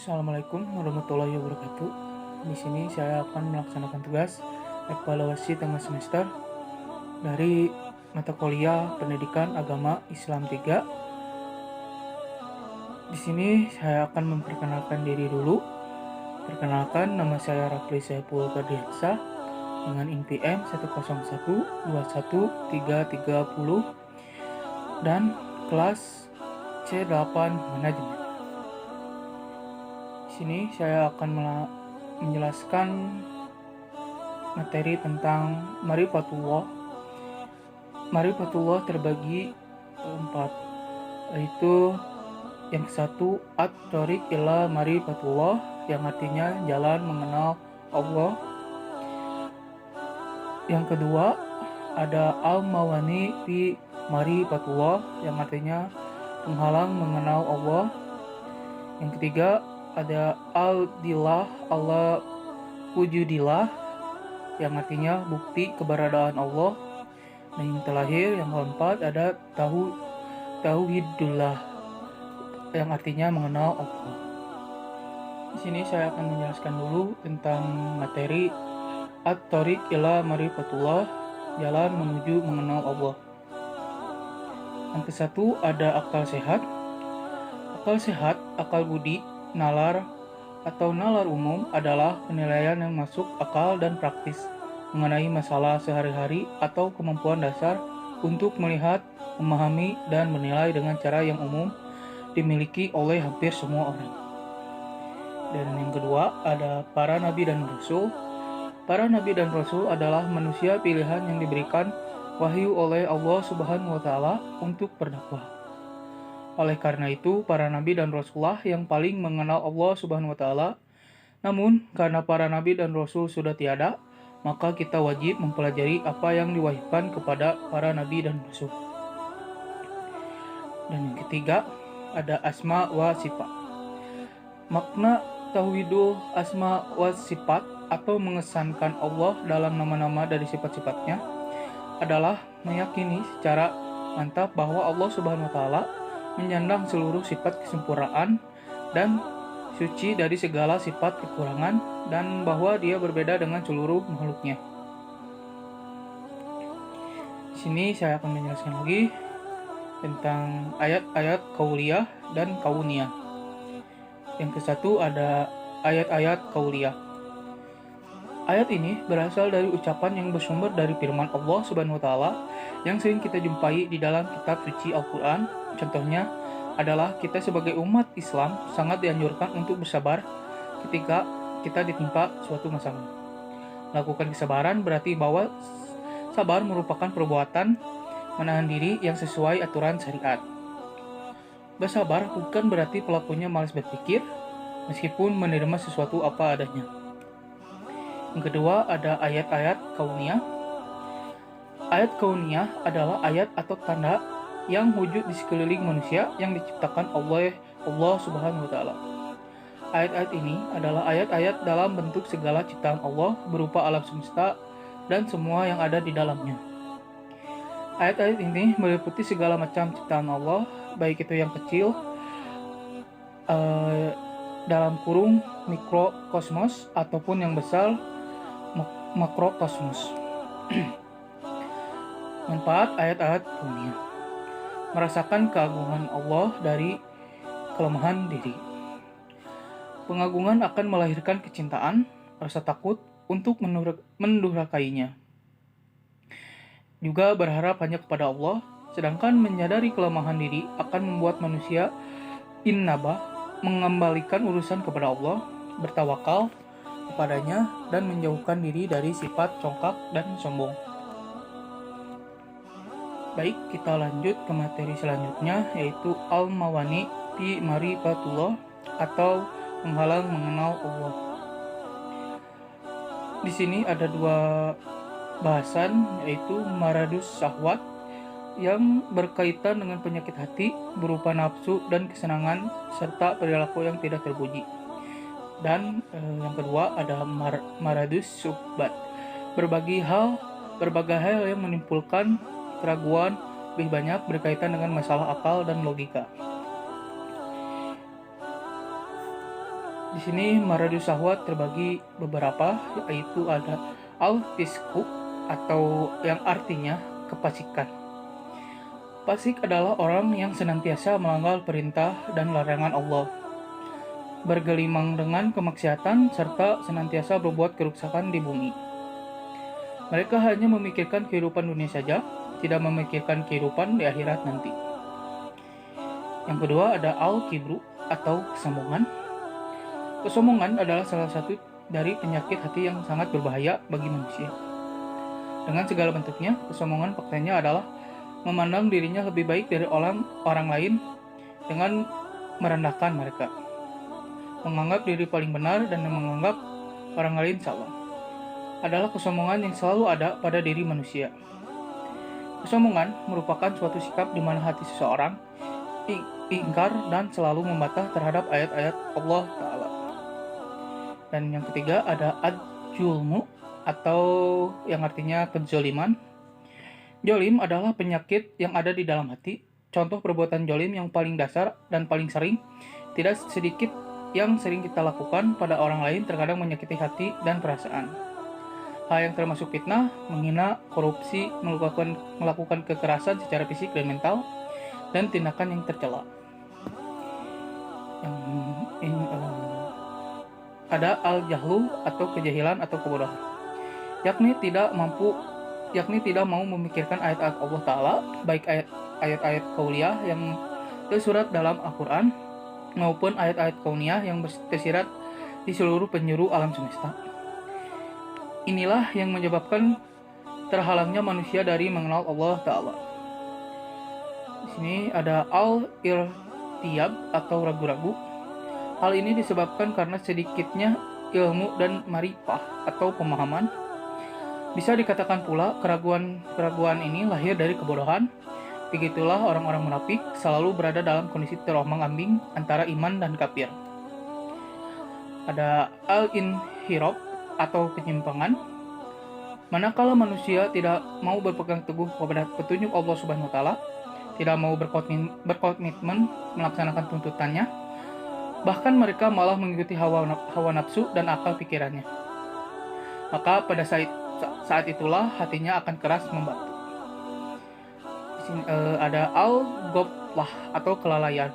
Assalamualaikum warahmatullahi wabarakatuh. Di sini saya akan melaksanakan tugas evaluasi tengah semester dari mata kuliah Pendidikan Agama Islam 3. Di sini saya akan memperkenalkan diri dulu. Perkenalkan, nama saya Rafli Saiful Ferdiansyah dengan NPM 101213330 dan kelas C8 Manajemen. Di sini saya akan menjelaskan materi tentang Marifatullah. Marifatullah terbagi empat, yaitu yang satu at-thoriq ila Marifatullah, yang artinya jalan mengenal Allah. Yang kedua ada al-mawani fi Marifatullah, yang artinya penghalang mengenal Allah. Yang ketiga ada al-dilah Allah wujudillah, yang artinya bukti keberadaan Allah. Dan yang terakhir, yang keempat, ada tauhidullah, yang artinya mengenal Allah. Di sini saya akan menjelaskan dulu tentang materi at-thoriq ila Marifatullah, jalan menuju mengenal Allah. Yang ke satu ada akal sehat. Akal sehat, akal budi, nalar atau nalar umum adalah penilaian yang masuk akal dan praktis mengenai masalah sehari-hari atau kemampuan dasar untuk melihat, memahami, dan menilai dengan cara yang umum dimiliki oleh hampir semua orang. Dan yang kedua ada para nabi dan rasul. Para nabi dan rasul adalah manusia pilihan yang diberikan wahyu oleh Allah Subhanahu wa Ta'ala untuk berdakwah. Oleh karena itu, para nabi dan rasulullah yang paling mengenal Allah Subhanahu wa Ta'ala. Namun, karena para nabi dan rasul sudah tiada, maka kita wajib mempelajari apa yang diwahyukan kepada para nabi dan rasul. Dan yang ketiga, ada asma wa sifat. Makna tauhidul asma wa sifat atau mengesankan Allah dalam nama-nama dari sifat-sifatnya adalah meyakini secara mantap bahwa Allah Subhanahu wa Ta'ala menyandang seluruh sifat kesempurnaan dan suci dari segala sifat kekurangan, dan bahwa dia berbeda dengan seluruh makhluknya. Di sini saya akan menjelaskan lagi tentang ayat-ayat kauliyah dan kauniyah. Yang ke satu ada ayat-ayat kauliyah. Ayat ini berasal dari ucapan yang bersumber dari firman Allah Subhanahu wa Ta'ala yang sering kita jumpai di dalam kitab suci Al-Quran. Contohnya adalah kita sebagai umat Islam sangat dianjurkan untuk bersabar ketika kita ditimpa suatu masalah. Melakukan kesabaran berarti bahwa sabar merupakan perbuatan menahan diri yang sesuai aturan syariat. Bersabar bukan berarti pelakunya malas berpikir meskipun menerima sesuatu apa adanya. Yang kedua ada ayat-ayat kauniyah. Ayat kauniyah adalah ayat atau tanda yang wujud di sekeliling manusia yang diciptakan oleh Allah Subhanahu wa Ta'ala. Ayat-ayat ini adalah ayat-ayat dalam bentuk segala ciptaan Allah berupa alam semesta dan semua yang ada di dalamnya. Ayat-ayat ini meliputi segala macam ciptaan Allah, baik itu yang kecil dalam kurung mikrokosmos ataupun yang besar makrokosmos. Manfaat ayat-ayat dunia: merasakan keagungan Allah dari kelemahan diri. Pengagungan akan melahirkan kecintaan, rasa takut untuk mendurhakainya. Juga berharap hanya kepada Allah, sedangkan menyadari kelemahan diri akan membuat manusia innabah, mengembalikan urusan kepada Allah, bertawakal kepadanya, dan menjauhkan diri dari sifat congkak dan sombong. Baik, kita lanjut ke materi selanjutnya, yaitu al-mawani fi Marifatullah atau menghalang mengenal Allah. Di sini ada dua bahasan, yaitu maradus syahwat yang berkaitan dengan penyakit hati berupa nafsu dan kesenangan serta perilaku yang tidak terpuji. Dan yang kedua ada maradus syubhat, berbagai hal yang menimbulkan keraguan lebih banyak berkaitan dengan masalah akal dan logika. Di sini maradu syahwat terbagi beberapa, yaitu ada al-fisku atau yang artinya kefasikan. Fasik adalah orang yang senantiasa melanggar perintah dan larangan Allah, bergelimang dengan kemaksiatan, serta senantiasa berbuat kerusakan di bumi. Mereka hanya memikirkan kehidupan dunia saja, tidak memikirkan kehidupan di akhirat nanti. Yang kedua ada al-kibru atau kesombongan. Kesombongan adalah salah satu dari penyakit hati yang sangat berbahaya bagi manusia. Dengan segala bentuknya, kesombongan faktanya adalah memandang dirinya lebih baik dari orang lain dengan merendahkan mereka, menganggap diri paling benar dan menganggap orang lain salah. Adalah kesombongan yang selalu ada pada diri manusia. Kesombongan merupakan suatu sikap di mana hati seseorang ingkar dan selalu membantah terhadap ayat-ayat Allah Ta'ala. Dan yang ketiga ada ad-julmu atau yang artinya kezaliman. Jolim adalah penyakit yang ada di dalam hati. Contoh perbuatan jolim yang paling dasar dan paling sering, tidak sedikit yang sering kita lakukan pada orang lain terkadang menyakiti hati dan perasaan. Hal yang termasuk fitnah, menghina, korupsi, melakukan kekerasan secara fisik dan mental, dan tindakan yang tercela. Ada al-jahlu atau kejahilan atau kebodohan, yakni tidak mau memikirkan ayat-ayat Allah Ta'ala, baik ayat-ayat kauliyah yang tersurat dalam Al-Quran maupun ayat-ayat kauniyah yang tersirat di seluruh penjuru alam semesta. Inilah yang menyebabkan terhalangnya manusia dari mengenal Allah Ta'ala. Di sini ada al-irtiyab atau ragu-ragu. Hal ini disebabkan karena sedikitnya ilmu dan marifah atau pemahaman. Bisa dikatakan pula keraguan ini lahir dari kebodohan. Begitulah orang-orang munafik selalu berada dalam kondisi terombang-ambing antara iman dan kafir. Ada al-inhirab atau penyimpangan. Manakala manusia tidak mau berpegang teguh kepada petunjuk Allah Subhanahu wa taala, tidak mau berkomitmen melaksanakan tuntutannya, bahkan mereka malah mengikuti hawa nafsu dan akal pikirannya. Maka pada saat itulah hatinya akan keras membatu. Di sini ada al-ghaflah atau kelalaian.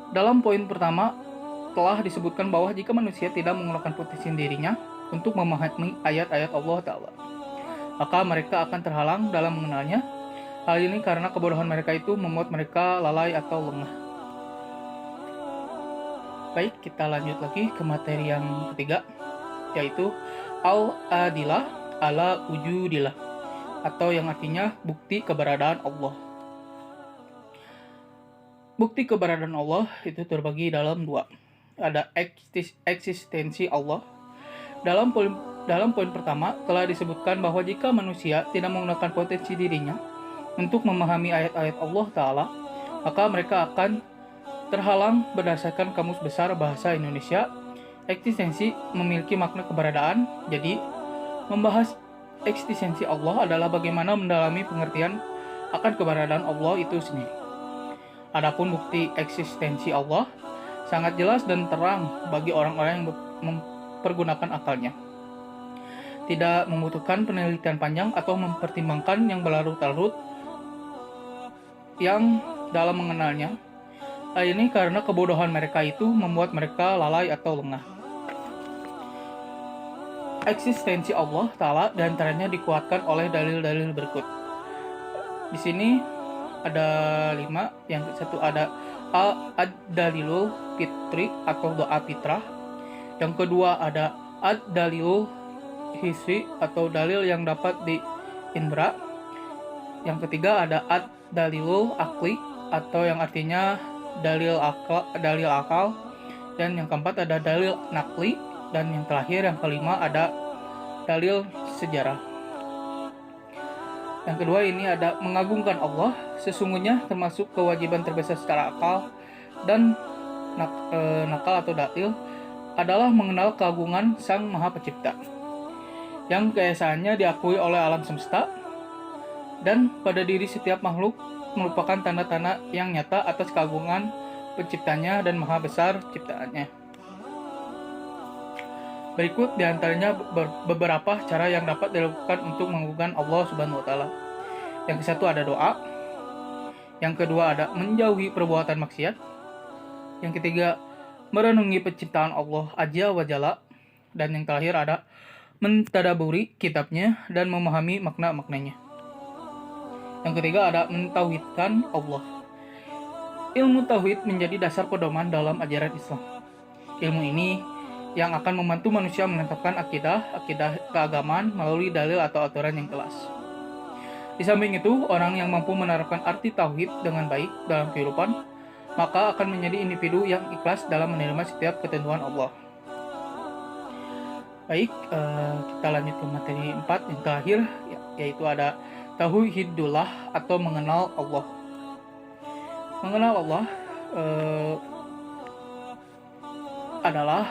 Dalam poin pertama telah disebutkan bahwa jika manusia tidak menggunakan potensi dirinya untuk memahami ayat-ayat Allah Ta'ala, maka mereka akan terhalang dalam mengenalnya. Hal ini karena kebodohan mereka itu membuat mereka lalai atau lengah. Baik, kita lanjut lagi ke materi yang ketiga, yaitu al-adilah ala wujudillah, atau yang artinya bukti keberadaan Allah. Bukti keberadaan Allah itu terbagi dalam dua. Ada eksistensi Allah. Dalam poin pertama telah disebutkan bahwa jika manusia tidak menggunakan potensi dirinya untuk memahami ayat-ayat Allah Ta'ala, maka mereka akan terhalang berdasarkan Kamus Besar Bahasa Indonesia. Eksistensi memiliki makna keberadaan, jadi membahas eksistensi Allah adalah bagaimana mendalami pengertian akan keberadaan Allah itu sendiri. Adapun bukti eksistensi Allah sangat jelas dan terang bagi orang-orang yang mempergunakan akalnya. Tidak membutuhkan penelitian panjang atau mempertimbangkan yang berlarut-larut yang dalam mengenalnya. Hal ini karena kebodohan mereka itu membuat mereka lalai atau lengah. Eksistensi Allah Ta'ala diantaranya dikuatkan oleh dalil-dalil berikut. Di sini ada 5. Yang satu ada ad-dalilul fitri atau doa fitrah. Yang kedua ada ad-dalilul hissi atau dalil yang dapat diindra. Yang ketiga ada ad-dalilul akli atau yang artinya dalil akal. Dan yang keempat ada dalil nakli. Dan yang terakhir, yang kelima, ada dalil sejarah. Yang kedua ini ada mengagungkan Allah. Sesungguhnya termasuk kewajiban terbesar secara akal dan nakal atau dalil adalah mengenal keagungan Sang Maha Pencipta, yang keesaannya diakui oleh alam semesta dan pada diri setiap makhluk merupakan tanda-tanda yang nyata atas keagungan penciptanya dan maha besar ciptaannya. Berikut diantaranya beberapa cara yang dapat dilakukan untuk mengagungkan Allah Subhanahu wa Ta'ala. Yang ke satu ada doa, yang kedua ada menjauhi perbuatan maksiat, yang ketiga merenungi penciptaan Allah Azza wa Jalla, dan yang terakhir ada mentadaburi kitabnya dan memahami makna-maknanya. Yang ketiga ada mentauhidkan Allah. Ilmu tauhid menjadi dasar pedoman dalam ajaran Islam. Ilmu ini yang akan membantu manusia menetapkan akidah keagamaan melalui dalil atau aturan yang jelas. Di samping itu, orang yang mampu menerapkan arti tauhid dengan baik dalam kehidupan, maka akan menjadi individu yang ikhlas dalam menerima setiap ketentuan Allah. Baik, kita lanjut ke materi 4 yang terakhir, yaitu ada tauhidullah atau mengenal Allah. Mengenal Allah adalah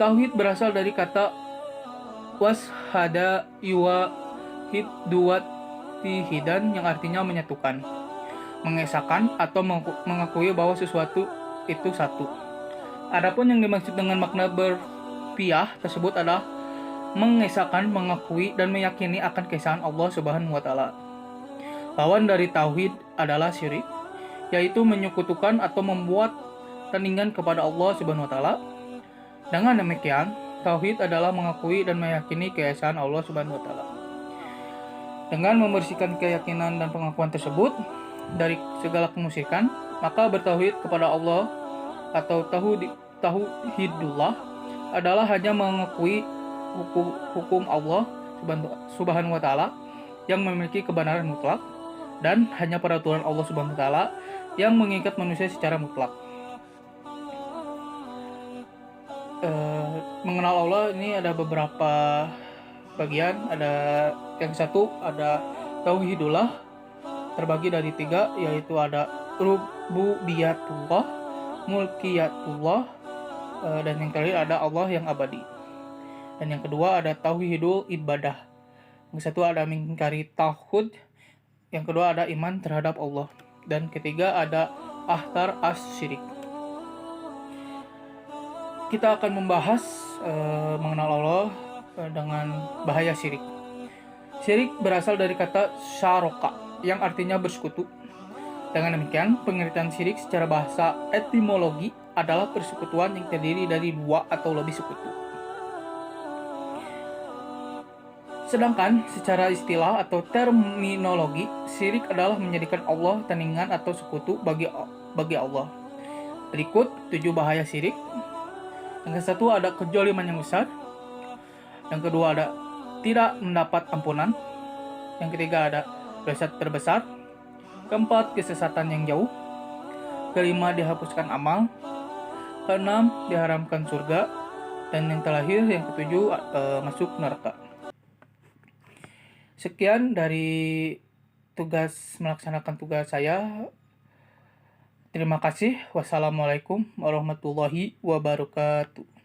tauhid berasal dari kata washada yuwahid duwatihidan yang artinya menyatukan, mengesahkan atau mengakui bahwa sesuatu itu satu. Adapun yang dimaksud dengan makna berpihak tersebut adalah mengesahkan, mengakui dan meyakini akan keesaan Allah Subhanahu wa Ta'ala. Lawan dari tauhid adalah syirik, yaitu menyekutukan atau membuat tandingan kepada Allah Subhanahu wa Ta'ala. Dengan demikian, tauhid adalah mengakui dan meyakini keesaan Allah Subhanahu wa Ta'ala. Dengan membersihkan keyakinan dan pengakuan tersebut dari segala kemusyrikan, maka bertauhid kepada Allah atau tauhidullah adalah hanya mengakui hukum Allah Subhanahu wa Ta'ala yang memiliki kebenaran mutlak, dan hanya peraturan Allah Subhanahu wa Ta'ala yang mengikat manusia secara mutlak. Mengenal Allah ini ada beberapa bagian. Ada yang satu ada tauhidullah, terbagi dari 3, yaitu ada rububiyatullah, mulkiyatullah, dan yang terakhir ada Allah yang abadi. Dan yang kedua ada tauhidul ibadah. Yang satu ada mengingkari tauhid, yang kedua ada iman terhadap Allah, dan ketiga ada ahtar as-syirik. Kita akan membahas mengenal Allah dengan bahaya syirik. Syirik berasal dari kata syaraka yang artinya bersekutu. Dengan demikian, pengertian syirik secara bahasa etimologi adalah persekutuan yang terdiri dari 2 atau lebih sekutu. Sedangkan secara istilah atau terminologi, syirik adalah menjadikan Allah tandingan atau sekutu bagi Allah. Berikut 7 bahaya syirik. Yang satu ada kedzaliman yang besar. Yang kedua ada tidak mendapat ampunan. Yang ketiga ada dosa terbesar. Keempat, kesesatan yang jauh. Kelima, dihapuskan amal. Keenam, diharamkan surga. Dan yang terakhir, yang ketujuh, masuk neraka. Sekian dari melaksanakan tugas saya. Terima kasih. Wassalamualaikum warahmatullahi wabarakatuh.